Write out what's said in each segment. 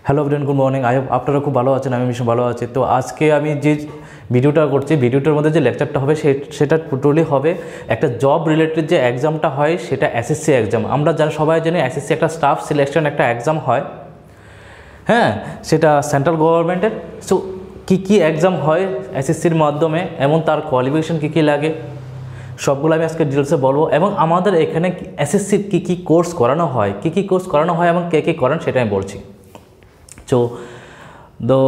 Hello everyone, good morning. I hope আপনারা খুব ভালো আছেন, আমি ভীষণ ভালো আছি। তো আজকে আমি যে ভিডিওটা করছি, ভিডিওটার মধ্যে যে লেকচারটা হবে সেটা টোটালি হবে একটা জব রিলেটেড যে এক্সামটা হয় সেটা এসএসসি এক্সাম। আমরা সবাই জানি এসএসসি একটা স্টাফ সিলেকশন একটা এক্সাম হয়, হ্যাঁ, সেটা সেন্ট্রাল গভর্নমেন্টের। সো কী এক্সাম হয় এসএসসির মাধ্যমে এবং তার কোয়ালিফিকেশন কী লাগে সবগুলো আমি আজকে ডিটেলসে বলবো। এবং আমাদের এখানে এসএসসির কী কোর্স করানো হয়, কী কোর্স করানো হয় এবং কে করেন সেটা আমি বলছি। তো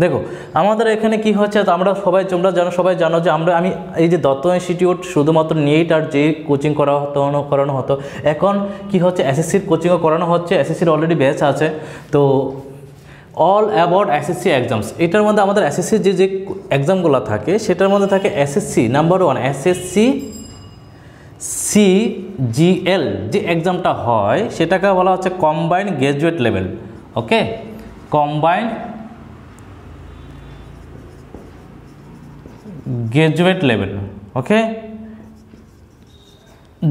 দেখো আমাদের এখানে কি হচ্ছে, আমরা সবাই জানো যে আমি এই যে দত্ত ইনস্টিটিউট শুধুমাত্র নিট আর যে কোচিং করানো হতো, এখন কি হচ্ছে এসএসসির কোচিংও করানো হচ্ছে। এসএসসির অলরেডি ব্যাচ আছে। তো অল অ্যাবাউট এসএসসি এক্সামস, এটার মধ্যে আমাদের এসএসসির যে এক্সামগুলো থাকে সেটার মধ্যে থাকে এসএসসি নাম্বার 1 এসএসসি সিজিএল যে এক্সামটা হয় সেটাকে বলা হচ্ছে combined graduate level. Okay, combined graduate level. Okay,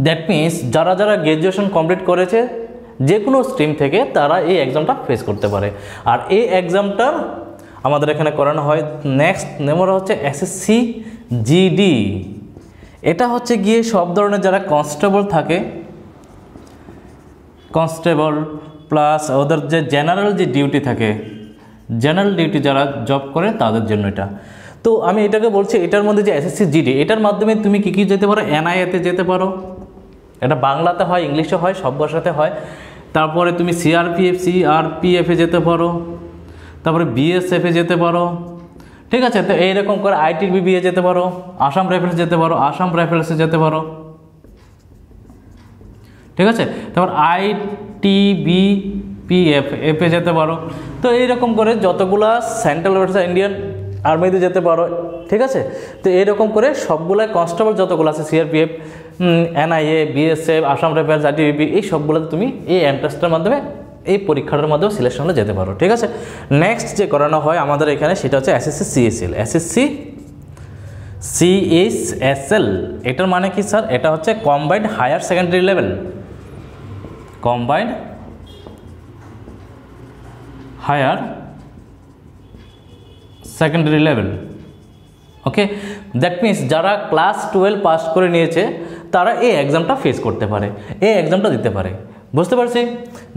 that means যারা গ্র্যাজুয়েশন কমপ্লিট করেছে যে কোনো স্ট্রিম থেকে তারা এই এক্সামটা ফেস করতে পারে। আর এই এক্সামটা আমাদের এখানে করানো হয়। নেক্সট নাম্বার হচ্ছে এসএসসি জিডি। এটা হচ্ছে গিয়ে সব ধরনের যারা কনস্টেবল থাকে, কনস্টেবল প্লাস ওদের যে জেনারেল যে ডিউটি থাকে, জেনারেল ডিউটি যারা জব করে তাদের জন্য এটা। তো আমি এটাকে বলছি, এটার মধ্যে যে এসএসসি জিডি, এটার মাধ্যমে তুমি কী যেতে পারো, এনআইএতে যেতে পারো। এটা বাংলাতে হয়, ইংলিশে হয়, সব ভাষাতে হয়। তারপরে তুমি সিআরপিএফে যেতে পারো, তারপরে বিএসএফে যেতে পারো, ঠিক আছে। তো এইরকম করে আইটিবিবিএ যেতে পারো, আসাম রাইফেলস যেতে পারো, আসাম রাইফেলসে যেতে পারো, ঠিক আছে। তারপর আইটিবিপিএফে যেতে পারো। তো এইরকম করে যতগুলা সেন্ট্রাল ইন্ডিয়ান আর্মিতে যেতে পারো, ঠিক আছে। তো এইরকম করে সবগুলাই কনস্টেবল যতগুলো আছে, CRPF, NIA, BSF, Assam rifles, ITBP, এই সবগুলোতে তুমি এই এন্ট্রান্সটার মাধ্যমে এই পরীক্ষাটার মাধ্যমে সিলেকশন হলে যেতে পারো, ঠিক আছে। নেক্সট যে করানো হয় আমাদের এখানে সেটা হচ্ছে এসএসসি সিএসএল। এসএসসি সিএসএল এটার মানে কি স্যার? এটা হচ্ছে combined higher secondary level, combined higher secondary level. Okay, that means যারা ক্লাস 12 পাস করে নিয়েছে তারা এই এক্সামটা ফেস করতে পারে, এই এক্সামটা দিতে পারে। বুঝতে পারছি?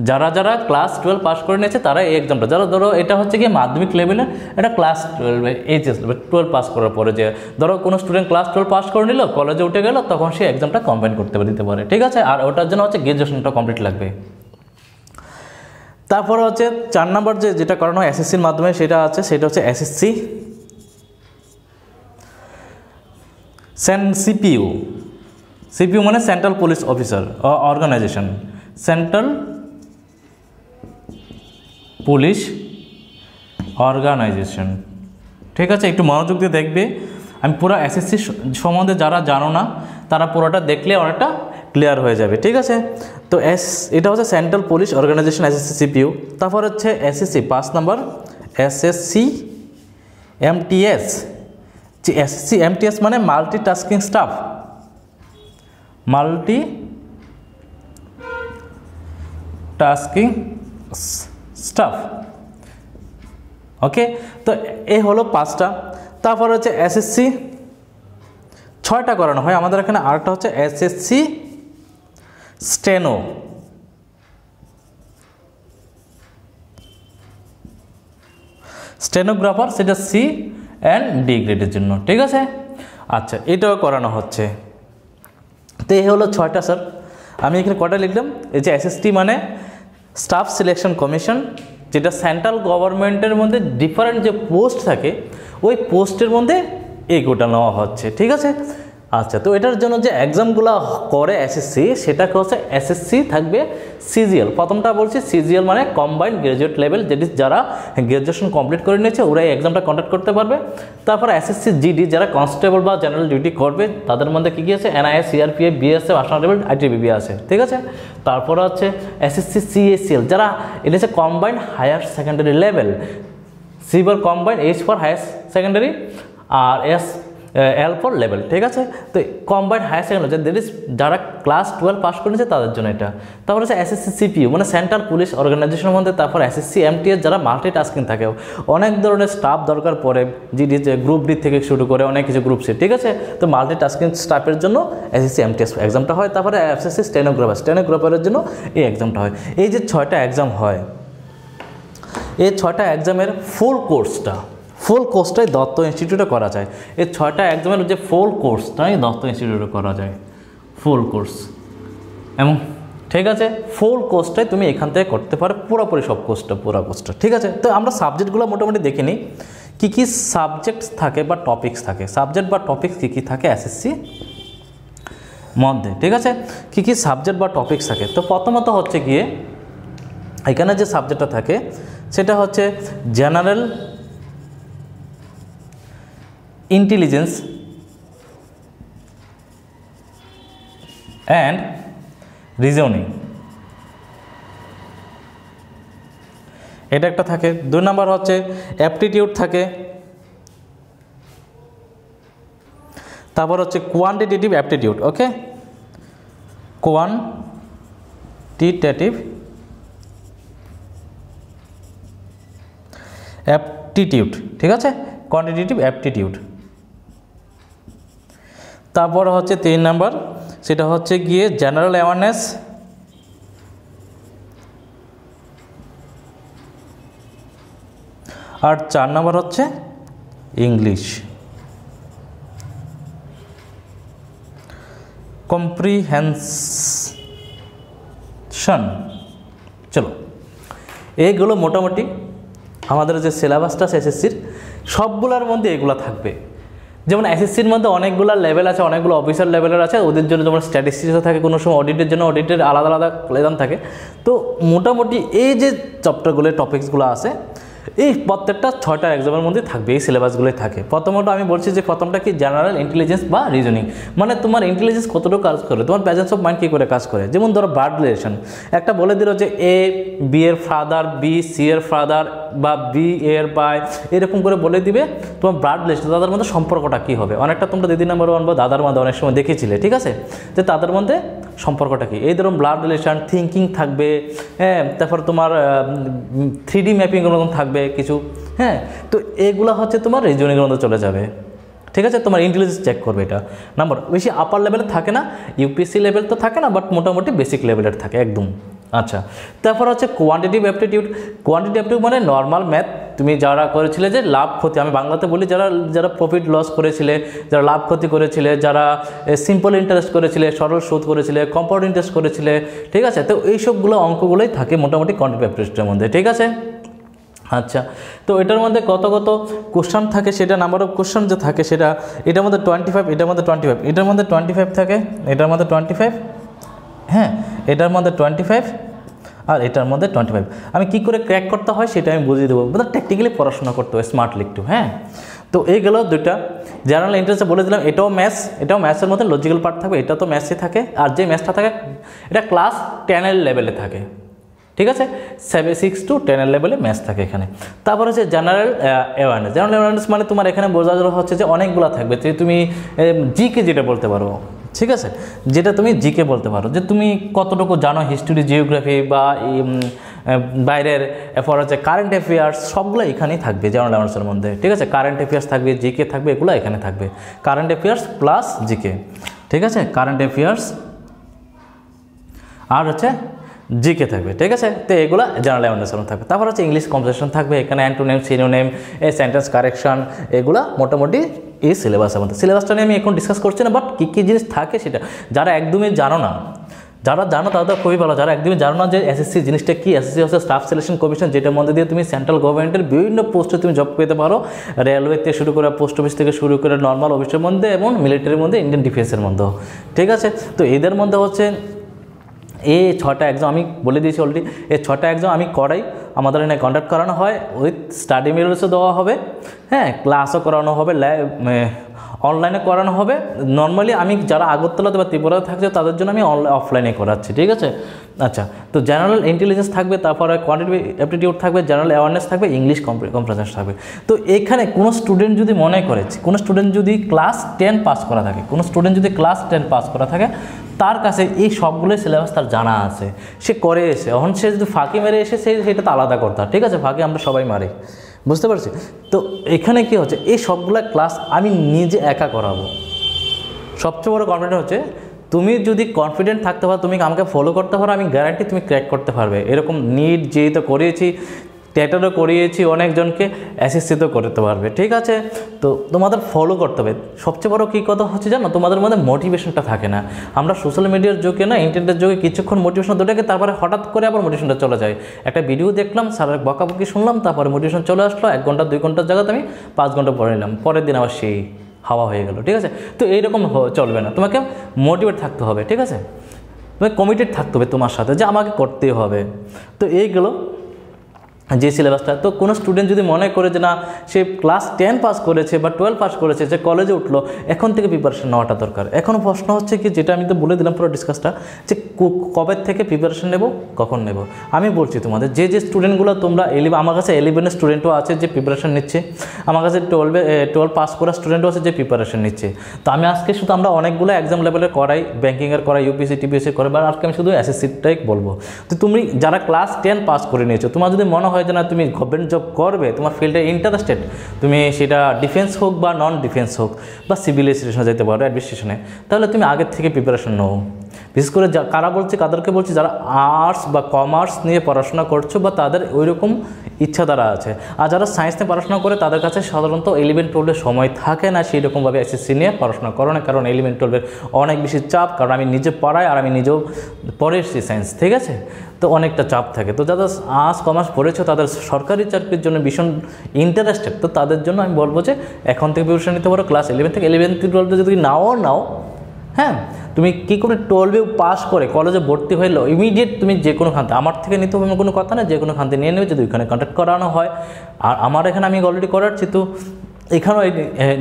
যারা ক্লাস 12 পাস করে নিয়েছে তারা এই এক্সামটা, যারা ধরো এটা হচ্ছে কি মাধ্যমিক লেভেলের, এটা ক্লাস 12 এইচএস লেভেল 12 পাস করার পরে যে ধরো কোনো স্টুডেন্ট ক্লাস 12 পাস করে নিল, কলেজে উঠে গেল, তখন সে এক্সামটা কম্বাইন দিতে পারে, ঠিক আছে। আর ওটার জন্য হচ্ছে গ্র্যাজুয়েশনটা কমপ্লিট লাগবে। তারপরে হচ্ছে 4 নম্বর যেটা করানো হয় এসএসসির মাধ্যমে সেটা হচ্ছে এসএসসি সিপিইউ। সিপিইউ মানে central police officer organization, central police organization, ঠিক আছে। একটু মনোযোগ দিয়ে দেখবে। আমি পুরো এসএসসি সম্বন্ধে যারা জানো না তারা পুরোটা দেখলে অনেকটা ক্লিয়ার হয়ে যাবে, ঠিক আছে। তো এটা হচ্ছে central police organization, SSC CPU. তারপর হচ্ছে এসএসসি 5 নম্বর এসএসসি এমটিএস। যে এসএসসি এমটিএস মানে multitasking staff, multitasking staff. Okay, তো এই হলো 5টা। তারপর হচ্ছে এসএসসি 6টা করানো হয় আমাদের এখানে। আরেকটা হচ্ছে এসএসসি স্টেনোগ্রাফার, সেটা সি অ্যান্ড ডি গ্রেডের জন্য, ঠিক আছে। আচ্ছা, এটাও করানো হচ্ছে। তো এই হলো 6টা স্যার। আমি এখানে কটা লিখলাম, এই যে এসএসটি মানে স্টাফ সিলেকশন কমিশন, যেটা সেন্ট্রাল গভর্নমেন্টের মধ্যে ডিফারেন্ট যে পোস্ট থাকে ওই পোস্টের মধ্যে এইগুলো নেওয়া হচ্ছে, ঠিক আছে। আচ্ছা, তো এটার জন্য যে এক্সামগুলো করে এসএসসি সেটাকে হচ্ছে এসএসসি থাকবে সিজিএল। প্রথমটা বলছি সিজিএল মানে কম্বাইন্ড গ্র্যাজুয়েট লেভেল, যেটি যারা গ্র্যাজুয়েশন কমপ্লিট করে নিয়েছে ওরা এই এক্সামটা কন্ডাক্ট করতে পারবে। তারপর এসএসসি জিডি যারা কনস্টেবল বা জেনারেল ডিউটি করবে তাদের মধ্যে কী আছে, NIA, CRPF, BSF, Assam rifles, ITBP আছে, ঠিক আছে। তারপর হচ্ছে এসএসসি সিএসএল, যারা এটা হচ্ছে combined higher secondary level, C for combined, H for higher secondary, আর এল ফর লেভেল, ঠিক আছে। তো combined higher secondary that is যারা ক্লাস 12 পাস করেছে তাদের জন্য এটা। তারপর হচ্ছে এসএসসি সিপিইউ মানে সেন্ট্রাল পুলিশ অর্গানাইজেশনের মধ্যে, তারপর এসএসসি এমটিএস যারা মাল্টিটাস্কিং থাকে, অনেক ধরনের স্টাফ দরকার পড়ে, জিডি গ্রুপ ডি থেকে শুরু করে অনেক কিছু গ্রুপ সি, ঠিক আছে। তো মাল্টিটাস্কিং স্টাফের জন্য এসএসসি এমটিএস এক্সামটা হয়। তারপরে এসএসসি স্টেনোগ্রাফারের জন্য এই এক্সামটা হয়। এই যে 6টা এক্সাম হয়, এই 6টা এক্সামের ফুল কোর্সটাই দত্ত ইনস্টিটিউটে করা যায়। এই 6টা এক্সামের যে ফুল কোর্সটাই দত্ত ইনস্টিটিউটে করা যায়, ফুল কোর্স। এবং ঠিক আছে, ফুল কোর্সটাই তুমি এখান থেকে করতে পারো, পুরোপুরি সব পুরো কোর্সটা, ঠিক আছে। তো আমরা সাবজেক্টগুলো মোটামুটি দেখে নিই, কী কী সাবজেক্টস থাকে বা টপিক্স থাকে, সাবজেক্ট বা টপিক্স কী কী থাকে এসএসসি মধ্যে, ঠিক আছে। কী কী সাবজেক্ট বা টপিক্স থাকে। তো প্রথমত হচ্ছে গিয়ে এখানে যে সাবজেক্টটা থাকে সেটা হচ্ছে জেনারেল ইন্টেলিজেন্স অ্যান্ড রিজনিং, এটা একটা থাকে। 2 নম্বর হচ্ছে অ্যাপটিটিউড থাকে। তারপর হচ্ছে কোয়ান্টিটেটিভ অ্যাপটিটিউড, ওকে, কোয়ান্টিটেটিভ অ্যাপটিটিউড, ঠিক আছে, কোয়ান্টিটেটিভ অ্যাপটিটিউড। তারপর হচ্ছে 3 নম্বর, সেটা হচ্ছে গিয়ে জেনারেল অ্যাওয়ারনেস আর 4 নম্বর হচ্ছে ইংলিশ কম্প্রিহেনশন। চলো, এইগুলো মোটামুটি আমাদের যে সিলেবাসটা এসএসসির সবগুলোর মধ্যে এগুলো থাকবে। যেমন এসএসসির মধ্যে অনেকগুলো লেভেল আছে, অনেকগুলো অফিসার লেভেলের আছে, ওদের জন্য যেমন স্ট্যাটিস্টিক্সও থাকে, কোনো সময় অডিটের জন্য অডিটের আলাদা আলাদা লেভেল থাকে। তো মোটামুটি এই যে চ্যাপ্টারগুলো টপিকসগুলো আছে এই প্রত্যেকটা 6টা এক্সামের মধ্যে থাকবে, এই সিলেবাসগুলোই থাকে। প্রথমত আমি বলছি যে প্রথমটা কি জেনারেল ইন্টেলিজেন্স বা রিজনিং, মানে তোমার ইন্টেলিজেন্স কতটুকু কাজ করে, তোমার প্রেজেন্স অফ মাইন্ড কী করে কাজ করে। যেমন ধরো ব্লাড রিলেশন, একটা বলে দিল যে এ বি এর ফাদার, বি সি এর ফাদার বা বি এর বাই, এরকম করে বলে দিবে তোমার ব্লাড রিলেশন, তাদের মধ্যে সম্পর্কটা কী হবে। অনেকটা তোমরা দিদি নাম্বার 1 বা দাদার মধ্যে অনেক সময় দেখেছিলে, ঠিক আছে, যে তাদের মধ্যে সম্পর্কটা কী। এই ধরুন ব্লাড রিলেশন, থিঙ্কিং থাকবে, হ্যাঁ, তারপর তোমার 3D ম্যাপিংয়ের মতন থাকবে কিছু, হ্যাঁ। তো এগুলো হচ্ছে তোমার রিজনিংয়ের মধ্যে চলে যাবে, ঠিক আছে। তোমার ইন্টেলিজেন্স চেক করবে, এটা নাম্বার বেশি আপার লেভেলে থাকে না, ইউপিএসসি লেভেল তো থাকে না, বাট মোটামুটি বেসিক লেভেলের থাকে একদম। আচ্ছা, তারপর হচ্ছে কোয়ান্টিটিভ অ্যাপটিটিউড। কোয়ান্টিটিভ অ্যাপটিটিউড মানে নর্মাল ম্যাথ, তুমি যারা করেছিলে যে লাভ ক্ষতি, আমি বাংলাতে বলি, যারা প্রফিট লস করেছিলে, যারা লাভ ক্ষতি করেছিলে, যারা সিম্পল ইন্টারেস্ট করেছিলে, সরল সুদ করেছিলে, কম্পাউন্ড ইন্টারেস্ট করেছিলে, ঠিক আছে। তো এইসবগুলো অঙ্কগুলোই থাকে মোটামুটি কোয়ান্টিটিভ অ্যাপটিটিউডের মধ্যে, ঠিক আছে। আচ্ছা, তো এটার মধ্যে কত কোশ্চেন থাকে, সেটা নাম্বার অফ কোশ্চেন যে থাকে সেটা, এটার মধ্যে 25, এটার মধ্যে 25, এটার মধ্যে 25 থাকে, এটার মধ্যে 25, হ্যাঁ, এটার মধ্যে 25 আর এটার মধ্যে 25। আমি কি করে ক্র্যাক করতে হয় সেটা আমি বুঝিয়ে দেবো, মানে টেকনিক্যালি পড়াশোনা করতে হয়, স্মার্টলি একটু, হ্যাঁ। তো এই গেল 2টা জেনারেল ইন্টারেস্টে বলে দিলাম, এটাও ম্যাথসের মধ্যে লজিক্যাল পার্ট থাকবে, এটা তো ম্যাথসে থাকে। আর যে ম্যাথসটা থাকে এটা ক্লাস 10 লেভেলে থাকে, ঠিক আছে, 6 to 10 লেভেলে ম্যাথস থাকে এখানে। তারপর হচ্ছে জেনারেল অ্যাওয়ারনেস মানে তোমার এখানে বোঝা হচ্ছে যে অনেকগুলো থাকবে, যে তুমি জিকে যেটা বলতে পারো, ঠিক আছে, যেটা তুমি জিকে বলতে পারো, যে তুমি কতটুকু জানো হিস্ট্রি, জিওগ্রাফি বা বাইরের, এরপর হচ্ছে কারেন্ট অ্যাফেয়ার্স, সবগুলো এখানেই থাকবে জেনারেল অ্যাওয়ারনেসের মধ্যে, ঠিক আছে। কারেন্ট অ্যাফেয়ার্স থাকবে, জিকে থাকবে, এগুলো এখানে থাকবে, কারেন্ট অ্যাফেয়ার্স প্লাস জিকে, ঠিক আছে, কারেন্ট অ্যাফেয়ার্স আর হচ্ছে জিকে থাকবে, ঠিক আছে। তো এগুলো জেনারেল অ্যাওয়ারনেসের মধ্যে থাকবে। তারপর হচ্ছে ইংলিশ কনভারসেশন থাকবে, এখানে অ্যান্টোনিম, সিনোনিম, সেন্টেন্স কারেকশন, এগুলো মোটামুটি এই সিলেবাসের মধ্যে। সিলেবাসটা নিয়ে আমি এখন ডিসকাস করছি না, বাট কী কী জিনিস থাকে সেটা যারা একদমই জানো না, যারা জানো তাদের খুবই ভালো। যারা একদমই জানো না যে এসএসসি জিনিসটা কি, এসএসসি হচ্ছে স্টাফ সিলেকশন কমিশন, যেটার মধ্যে দিয়ে তুমি সেন্ট্রাল গভর্নমেন্টের বিভিন্ন পোস্টে তুমি জব পেতে পারো, রেলওয়ে থেকে শুরু করে, পোস্ট অফিস থেকে শুরু করে, নর্মাল অফিসের মধ্যে এবং মিলিটারির মধ্যে, ইন্ডিয়ান ডিফেন্সের মধ্যেও, ঠিক আছে। তো এদের মধ্যে হচ্ছে এই 6টা এক্সাম আমি বলে দিয়েছি অলরেডি, এই 6টা এক্সাম আমি করাই, আমাদের এখানে কন্ডাক্ট করানো হয়, উইথ স্টাডি মেটেরিয়ালসও দেওয়া হবে, হ্যাঁ, ক্লাসও করানো হবে, অনলাইনে করানো হবে। নর্মালি আমি যারা আগরতলাতে বা ত্রিপুরাতে থাকছে তাদের জন্য আমি অফলাইনে করাচ্ছি, ঠিক আছে। আচ্ছা, তো জেনারেল ইন্টেলিজেন্স থাকবে, তারপরে কোয়ান্টিটিভ অ্যাপটিটিউড থাকবে, জেনারেল অ্যাওয়ারনেস থাকবে, ইংলিশ কম্প্রিহেনশন থাকবে। তো এখানে কোনো স্টুডেন্ট যদি মনে করে, কোনো স্টুডেন্ট যদি ক্লাস 10 পাস করা থাকে, কোনো স্টুডেন্ট যদি ক্লাস 10 পাস করা থাকে, তার কাছে এই সবগুলোই সিলেবাস তার জানা আছে, সে করে এসে, এখন সে যদি ফাঁকি মেরে এসে সেটা তো আলাদা করতে হয়, ঠিক আছে। ফাঁকি আমরা সবাই মারি, বুঝতে পারছি। তো এখানে কি হচ্ছে, এই সবগুলো ক্লাস আমি নিজে একা করাবো। সবচেয়ে বড় কনফিডেন্ট হচ্ছে তুমি যদি কনফিডেন্ট থাকতে পারো, তুমি আমাকে ফলো করতে পারো, আমি গ্যারান্টি তুমি ক্র্যাক করতে পারবে। এরকম নিট যেই তো করিয়েছি, টেটারও করিয়েছি, অনেকজনকে এসএসসিতেও করতে পারবে, ঠিক আছে। তো তোমাদের ফলো করতে হবে। সবচেয়ে বড় কী কথা হচ্ছে জানো, তোমাদের মধ্যে মোটিভেশনটা থাকে না। আমরা সোশ্যাল মিডিয়ার যুগে না, ইন্টারনেটের যুগে কিছুক্ষণ মোটিভেশন দুটাকে, তারপরে হঠাৎ করে আবার মোটিভেশনটা চলে যায়। একটা ভিডিও দেখলাম, স্যারের বকাবকি শুনলাম, তারপরে মোটিভেশন চলে আসলো, 1 ঘন্টা 2 ঘন্টার জায়গাতে আমি 5 ঘন্টা পড়ে নিলাম, পরের দিন আবার সেই হাওয়া হয়ে গেল, ঠিক আছে। তো এইরকম চলবে না, তোমাকে মোটিভেট থাকতে হবে, ঠিক আছে। তোমাকে কমিটেড থাকতে হবে তোমার সাথে, যে আমাকে করতেই হবে। তো এইগুলো যে সিলেবাসটা, তো কোনো স্টুডেন্ট যদি মনে করে যে না, সে ক্লাস 10 পাস করেছে বা 12 পাস করেছে, যে কলেজে উঠলো, এখন থেকে প্রিপারেশন নেওয়াটা দরকার। এখন প্রশ্ন হচ্ছে কি, যেটা আমি তো বলে দিলাম পুরো ডিসকাসটা, যে কবে থেকে প্রিপারেশন নেব, কখন নেব। আমি বলছি তোমাদের, যে স্টুডেন্টগুলো তোমরা আমার কাছে 11-এর স্টুডেন্টও আছে যে প্রিপারেশন নিচ্ছে, আমার কাছে 12 পাস করা স্টুডেন্টও আছে যে প্রিপারেশন নিচ্ছে। তো আমি আজকে শুধু আমরা অনেকগুলো এক্সাম লেভেলের করাই, ব্যাঙ্কিংয়ের করাই, ইউপিএসসি টিপিএসসি করে, বা আজকে আমি শুধু এসএসসিটাই বলবো। তো তুমি যারা ক্লাস 10 পাস করে নিয়েছো, তোমার যদি মনে হয় যে না তুমি গভর্নমেন্ট জব করবে, তোমার ফিল্ডে ইন্টারেস্টেড, তুমি সেটা ডিফেন্স হোক বা নন ডিফেন্স হোক, বা সিভিল স্টেশনে যেতে পারো, অ্যাডমিনিস্ট্রেশনে, তাহলে তুমি আগের থেকে প্রিপারেশন নাও। বিশেষ করে কারা বলছে, কাদেরকে বলছি, যারা আর্টস বা কমার্স নিয়ে পড়াশোনা করছো, বা তাদের ওইরকম ইচ্ছা দ্বারা আছে। আর যারা সায়েন্স নিয়ে পড়াশোনা করে, তাদের কাছে সাধারণত 11-12 সময় থাকে না সেই রকমভাবে এসএসসি নিয়ে পড়াশোনা করো না, কারণ 11-12 অনেক বেশি চাপ। কারণ আমি নিজে পড়াই, আর আমি নিজেও পড়ে এসেছি সায়েন্স, ঠিক আছে। তো অনেকটা চাপ থাকে। তো যারা আর্টস কমার্স পড়েছো, তাদের সরকারি চাকরির জন্য ভীষণ ইন্টারেস্টেড, তো তাদের জন্য আমি বলবো যে এখন থেকে প্রিপারেশন নিতে পারো। ক্লাস 11 থেকে 11-12 যদি নাও, হ্যাঁ, তুমি কী করে 12 পাস করে কলেজে ভর্তি হইলো, ইমিডিয়েট তুমি যে কোনো খান্তে, আমার থেকে নিতে হবে কোনো কথা না, যে কোনো খান্তে নিয়ে নেবে, যদি ওইখানে কন্ট্যাক্ট করানো হয়। আর আমার এখানে আমি অলরেডি করাচ্ছি, তো এখানেও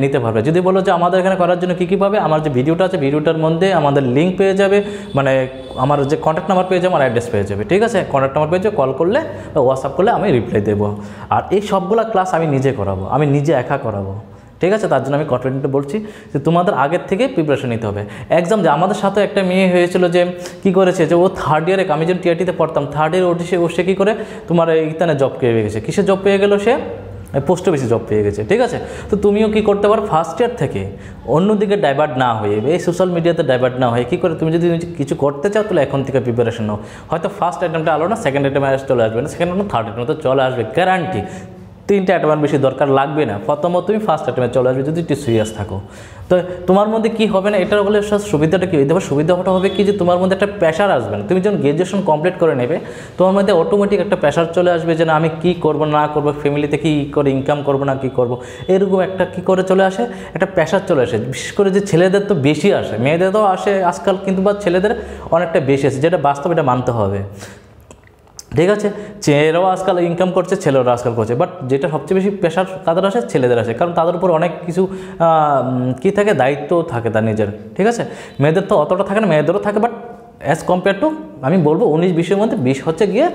নিতে পারবে। যদি বলো যে আমাদের এখানে করার জন্য কী পাবে, আমার যে ভিডিওটা আছে, ভিডিওটার মধ্যে আমাদের লিঙ্ক পেয়ে যাবে, মানে আমার যে কন্ট্যাক্ট নাম্বার পেয়ে যাবে, আমার অ্যাড্রেস পেয়ে যাবে, ঠিক আছে। কন্ট্যাক্ট নাম্বার পেয়ে যাবে, কল করলে বা হোয়াটসঅ্যাপ করলে আমি রিপ্লাই দেবো। আর এই সবগুলো ক্লাস আমি নিজে করাবো, আমি নিজে একা করাবো, ঠিক আছে। তার জন্য আমি কনফিডেন্টলি বলছি যে তোমাদের আগের থেকে প্রিপারেশন নিতে হবে। এক্সাম যে আমাদের সাথে একটা মেয়ে হয়েছিল, যে কী করেছে, যে ও 3rd ইয়ারে, আমি যখন টিআরটিতে পড়তাম, 3rd ইয়ারে ওঠে, সে কী করে তোমার এইখানে জব পেয়ে গেছে। কিসে জব পেয়ে গেল, সে পোস্ট অফিসে জব পেয়ে গেছে, ঠিক আছে। তো তুমিও কী করতে পারো, 1st ইয়ার থেকে অন্যদিকে ডাইভার্ট না হয়ে, এই সোশ্যাল মিডিয়াতে ডাইভার্ট না হয়ে, কী করে তুমি যদি কিছু করতে চাও, তাহলে এখন থেকে প্রিপারেশন নাও। হয়তো ফার্স্ট অ্যাটেম্পটা আলো না, সেকেন্ড অ্যাটেম্পে চলে আসবে না, সেকেন্ড অ্যাটেম্প, থার্ড অ্যাটেম্পে চলে আসবে, গ্যারান্টি। 3টে অ্যাটেম্প বেশি দরকার লাগবে না, প্রথমত তুমি ফার্স্ট অ্যাটেম্পে চলে আসবে যদি একটু সিরিয়াস থাকো। তো তোমার মধ্যে কী হবে না, এটার বলে সুবিধাটা কী, এবার সুবিধাটা হবে কি, যে তোমার মধ্যে একটা প্রেশার আসবে না। তুমি যখন গ্র্যাজুয়েশন কমপ্লিট করে নেবে, তোমার মধ্যে অটোমেটিক একটা প্রেশার চলে আসবে, যে না আমি কী করবো না করবো, ফ্যামিলিতে কী করে ইনকাম করবো না কী করবো, এরকম একটা কী করে চলে আসে, একটা প্রেশার চলে আসে। বিশেষ করে যে ছেলেদের তো বেশি আসে, মেয়েদেরও আসে আজকাল, কিন্তু বা ছেলেদের অনেকটা বেশি আসে, যেটা বাস্তব, এটা মানতে হবে, ঠিক আছে। মেয়েরাও আজকাল ইনকাম করছে, ছেলেরাও আজকাল করছে, বাট যেটা সবচেয়ে বেশি প্রেশার কাদের আসে, ছেলেদের আসে, কারণ তাদের উপর অনেক কিছু কী থাকে, দায়িত্ব থাকে তার নিজের, ঠিক আছে। মেয়েদের তো অতটা থাকে না, মেয়েদেরও থাকে, বাট অ্যাজ কম্পেয়ার টু আমি বলবো 19-20-এর মধ্যে 20 হচ্ছে গিয়ে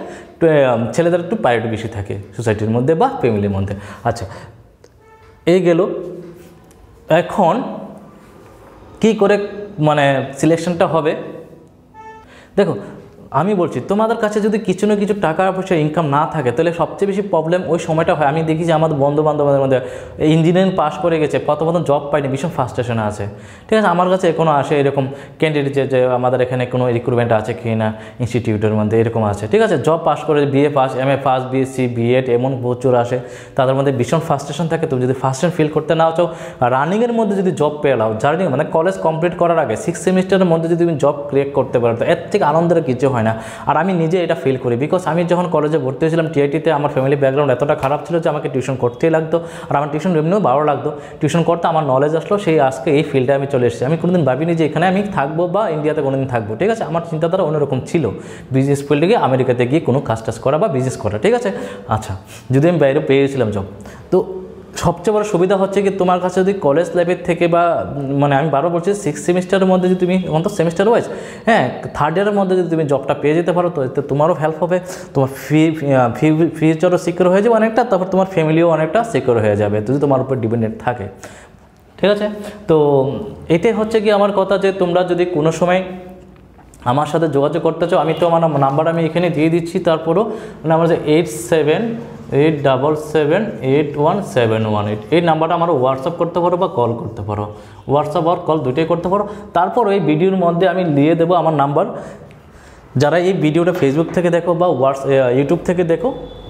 ছেলেদের একটু প্রায়োরিটি বেশি থাকে সোসাইটির মধ্যে বা ফ্যামিলির মধ্যে। আচ্ছা, এই গেল। এখন কি করে মানে সিলেকশনটা হবে, দেখো আমি বলছি, তোমাদের কাছে যদি কিছু না কিছু টাকা পয়সা ইনকাম না থাকে, তাহলে সবচেয়ে বেশি প্রবলেম ওই সময়টা হয়। আমি দেখি যে আমাদের বন্ধু বান্ধবদের মধ্যে ইঞ্জিনিয়ারিং পাস করে গেছে, প্রথম জব পাইনি, ভীষণ ফার্স্টেশনে আছে, ঠিক আছে। আমার কাছে এখনও আসে এরকম ক্যান্ডিডেট, যে আমাদের এখানে কোনো রিক্রুটমেন্ট আছে কি না ইনস্টিটিউটের মধ্যে, এরকম আছে, ঠিক আছে। জব পাস করে, BA pass, MA pass, BSc, BEd, এমন প্রচুর আসে, তাদের মধ্যে ভীষণ ফার্স্টেশন থাকে। তুমি যদি ফার্স্টেশন ফিল করতে নাও চাও, রানিংয়ের মধ্যে যদি জব পেয়ে নাও, জার্নি মানে কলেজ কমপ্লিট করার আগে 6 সেমিস্টারের মধ্যে যদি তুমি জব ক্রিয়েট করতে পারো, তো এর থেকে আনন্দের কিছু হয় না। আর আমি নিজে এটা ফিল করি, বিকজ আমি যখন কলেজে ভর্তি হয়েছিলাম টিআইটিতে, আমার ফ্যামিলি ব্যাকগ্রাউন্ড এতটা খারাপ ছিল যে আমাকে টিউশন করতেই লাগতো, আর আমার টিউশন এমনিও ভালো লাগতো, টিউশন করতে আমার নলেজ আসলো, সেই আজকে এই ফিল্ডে আমি চলে এসেছি। আমি কোনোদিন ভাবিনি যে এখানে আমি থাকবো বা ইন্ডিয়াতে কোনোদিন থাকবো, ঠিক আছে। আমার চিন্তাধারা অন্যরকম ছিল, বিজনেস ফিল্ডে গিয়ে আমেরিকাতে গিয়ে কোনো কাজ টাজ করা বা বিজনেস করা, ঠিক আছে। আচ্ছা, যদি আমি বাইরে পেয়েছিলাম জব, তো সবচেয়ে বড় সুবিধা হচ্ছে কি তোমার কাছে যদি কলেজ লাইফের থেকে বা মানে আমি বারবার বলছি 6 সেমিস্টারের মধ্যে যদি তুমি অন্তত সেমিস্টার ওয়াইজ হ্যাঁ 3rd ইয়ারের মধ্যে যদি তুমি জবটা পেয়ে যেতে পারো তো এতে তোমারও হেল্প হবে, তোমার ফিউচারও সিকিউর হয়ে যাবে অনেকটা, তারপর তোমার ফ্যামিলিও অনেকটা সিকিউর হয়ে যাবে যদি তোমার উপর ডিপেন্ডেন্ট থাকে। ঠিক আছে, তো এটাই হচ্ছে কি আমার কথা যে তোমরা যদি কোনো সময় আমার সাথে যোগাযোগ করতে চাও, আমি তো আমার নাম্বার আমি এখানে দিয়ে দিচ্ছি, তারপরও নাম্বার যে 8787781718 এই নাম্বারটা আমার হোয়াটসঅ্যাপ করতে পারো বা কল করতে পারো, হোয়াটসঅ্যাপ আর কল দুটোই করতে পারো। তারপর ওই ভিডিওর মধ্যে আমি দিয়ে দেবো আমার নাম্বার, যারা এই ভিডিওটা ফেসবুক থেকে দেখো বা ইউটিউব থেকে দেখো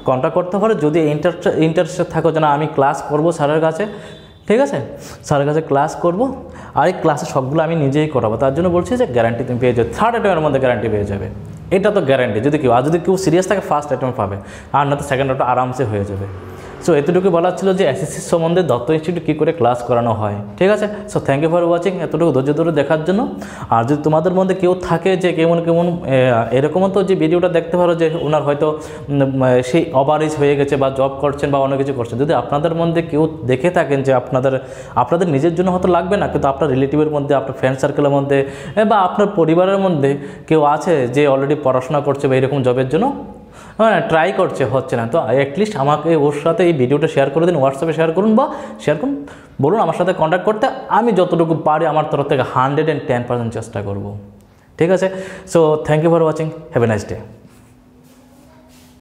কন্ট্যাক্ট করতে পারো যদি ইন্টারেস্টেড থাকো যেন আমি ক্লাস করব স্যারের কাছে। ঠিক আছে, স্যারের কাছে ক্লাস করব আর এই ক্লাসে সবগুলো আমি নিজেই করাবো, তার জন্য বলছি যে গ্যারান্টি তুমি পেয়ে যাবে, 3rd অ্যাটেম্পের মধ্যে গ্যারান্টি পেয়ে যাবে, এটা তো গ্যারান্টি। যদি কেউ সিরিয়াস থাকে 1st অ্যাটেম্প পাবে, আর না তো 2nd অ্যাটেম্প আরামসে হয়ে যাবে। সো এতটুকু বলার ছিল যে এসএসসি সম্বন্ধে দত্ত ইনস্টিটিউট কী করে ক্লাস করানো হয়। ঠিক আছে, so thank you for watching, এতটুকু ধৈর্য ধরে দেখার জন্য। আর যদি তোমাদের মধ্যে কেউ থাকে যে কেমন এরকমও তো যে ভিডিওটা দেখতে পারো যে ওনার হয়তো সেই ওভারেজ হয়ে গেছে বা জব করছেন বা অন্য কিছু করছেন, যদি আপনাদের মধ্যে কেউ দেখে থাকেন যে আপনাদের নিজের জন্য হয়তো লাগবে না, কিন্তু আপনার রিলেটিভের মধ্যে, আপনার ফ্রেন্ড সার্কেলের মধ্যে বা আপনার পরিবারের মধ্যে কেউ আছে যে অলরেডি পড়াশোনা করছে বা এরকম জবের জন্য ট্রাই করছে, হচ্ছে না, তো অ্যাটলিস্ট আমাকে ওর সাথে এই ভিডিওটা শেয়ার করে দিন, হোয়াটসঅ্যাপে শেয়ার করুন বা বলুন আমার সাথে কন্ট্যাক্ট করতে, আমি যতটুকু পারি আমার তরফ থেকে 110% চেষ্টা করব। ঠিক আছে, so thank you for watching, have a nice day.